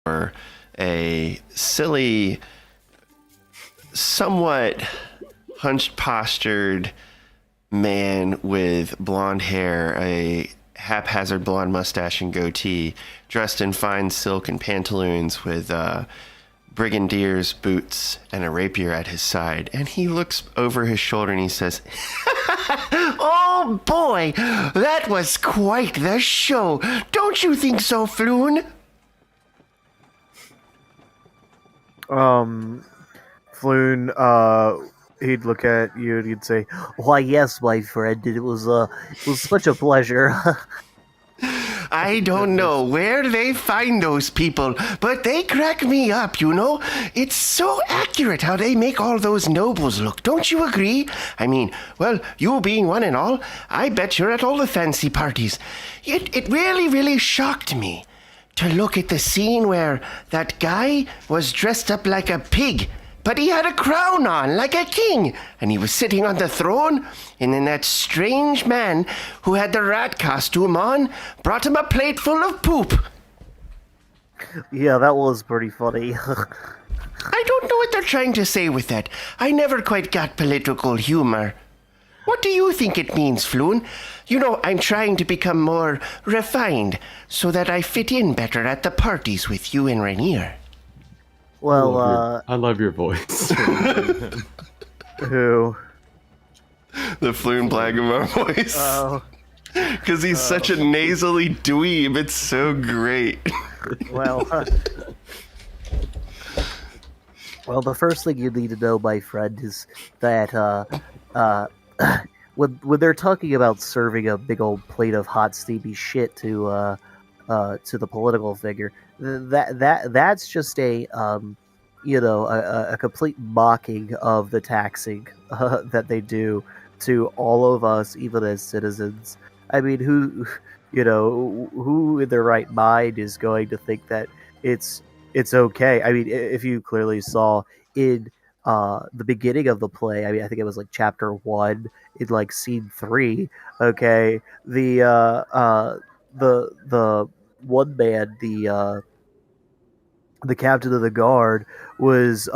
for a silly, somewhat hunched postured man with blonde hair, a haphazard blonde mustache and goatee, dressed in fine silk and pantaloons with brigandier's boots and a rapier at his side. And he looks over his shoulder and he says, "Oh boy, that was quite the show. Don't you think so, Floon?" Floon, he'd look at you and he'd say, "Why, yes, my friend, it was such a pleasure." I don't know where they find those people, but they crack me up, you know? It's so accurate how they make all those nobles look, don't you agree? I mean, well, you being one and all, I bet you're at all the fancy parties. It really, really shocked me to look at the scene where that guy was dressed up like a pig, but he had a crown on, like a king, and he was sitting on the throne, and then that strange man who had the rat costume on brought him a plate full of poop. Yeah, that was pretty funny. I don't know what they're trying to say with that. I never quite got political humor. What do you think it means, Floon? You know, I'm trying to become more refined so that I fit in better at the parties with you and Rainier. Well, I love your voice. who? The Floon Blagomar voice. Oh. Because he's such a nasally dweeb. It's so great. Well, well, the first thing you need to know, my friend, is that when they're talking about serving a big old plate of hot steamy shit to the political figure, that's just a complete mocking of the taxing that they do to all of us, even as citizens. I mean, who in their right mind is going to think that it's okay? I mean, if you clearly saw in the beginning of the play, I mean, I think it was like chapter 1 in like scene 3. Okay, the one man, the captain of the guard, was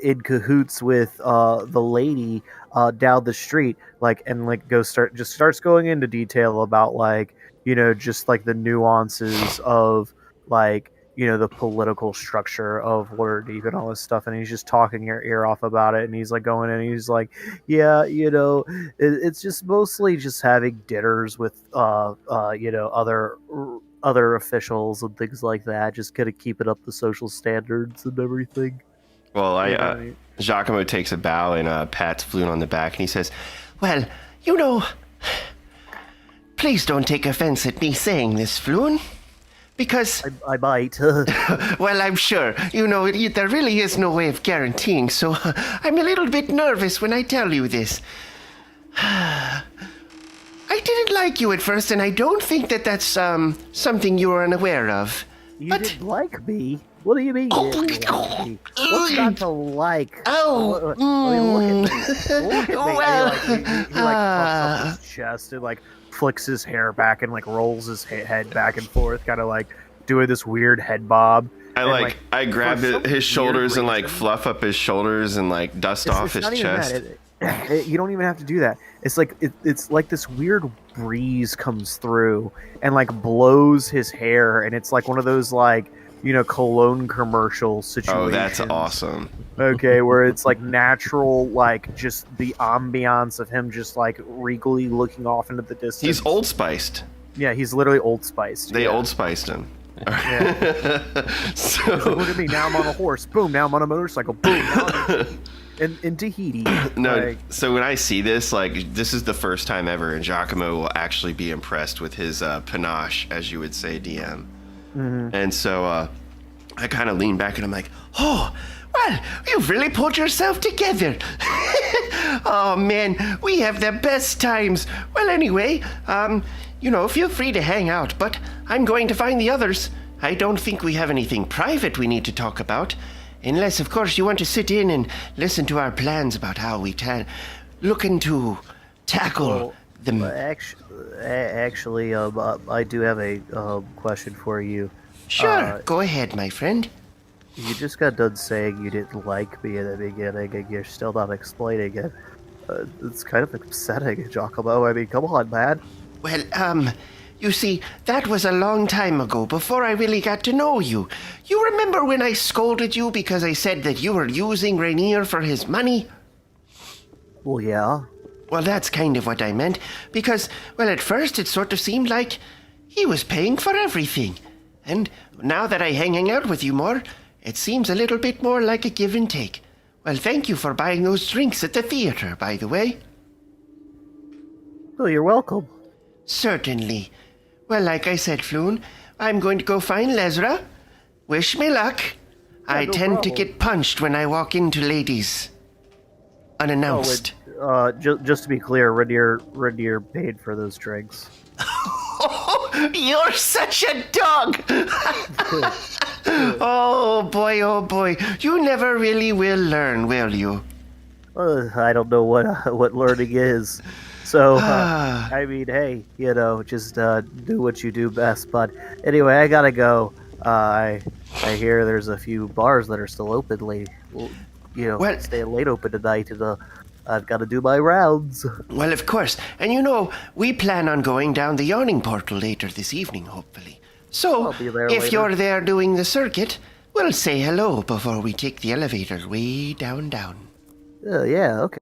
in cahoots with the lady down the street, starts going into detail about just like the nuances of the political structure of Waterdeep and all this stuff, and he's just talking your ear off about it, and he's like going in and he's like, yeah, it's just mostly just having dinners with other officials and things like that, just kind of keeping up the social standards and everything. Well, Jacquimo takes a bow and pats Floon on the back, and he says, "Well, please don't take offense at me saying this, Floon, because I might." well, I'm sure. There really is no way of guaranteeing, so I'm a little bit nervous when I tell you this. I didn't like you at first, and I don't think that that's something you were unaware of. You didn't like me? What do you mean you didn't like me? What's not to like? Oh, look at me. Look at me. Well, he puffs up his chest and flicks his hair back and rolls his head back and forth, kind of doing this weird head bob. I grab his shoulders and fluff up his shoulders and dust off his chest. You don't even have to do that. It's it's like this weird breeze comes through and blows his hair, and it's like one of those cologne commercial situations. Oh, that's awesome. Okay, where it's natural, just the ambiance of him just regally looking off into the distance. He's Old Spiced. Yeah, he's literally Old Spiced. They Old Spiced him. Yeah. So look at me, now I'm on a horse. Boom, now I'm on a motorcycle. Boom, now I'm in Tahiti. No, so when I see this, this is the first time ever, and Jacquimo will actually be impressed with his panache, as you would say, DM. Mm-hmm. And so I kind of lean back and I'm like, "Oh, well, you've really pulled yourself together." Oh, man, we have the best times. Well, anyway, feel free to hang out, but I'm going to find the others. I don't think we have anything private we need to talk about. Unless, of course, you want to sit in and listen to our plans about how we looking to tackle them. Actually, I do have a question for you. Sure, go ahead, my friend. You just got done saying you didn't like me in the beginning, and you're still not explaining it. It's kind of upsetting, Jacquimo. I mean, come on, man. Well, you see, that was a long time ago, before I really got to know you. You remember when I scolded you because I said that you were using Rainier for his money? Well, yeah. Well, that's kind of what I meant, because, well, at first it sort of seemed like he was paying for everything. And now that I hang out with you more, it seems a little bit more like a give and take. Well, thank you for buying those drinks at the theater, by the way. Oh, you're welcome. Certainly. Well, like I said, Floon, I'm going to go find Lesra. Wish me luck. I no tend to problem. get punched when I walk into ladies. Unannounced. Just to be clear, Rainier paid for those drinks. You're such a dog! Oh boy. You never really will learn, will you? I don't know what learning is. So, I mean, hey, just do what you do best. But anyway, I gotta go. I hear there's a few bars that are still open late. Well- staying late open tonight, and I've got to do my rounds. Well, of course. And we plan on going down the yawning portal later this evening, hopefully. So, I'll be there if later. you're there doing the circuit, we'll say hello before we take the elevator way down. Yeah, okay.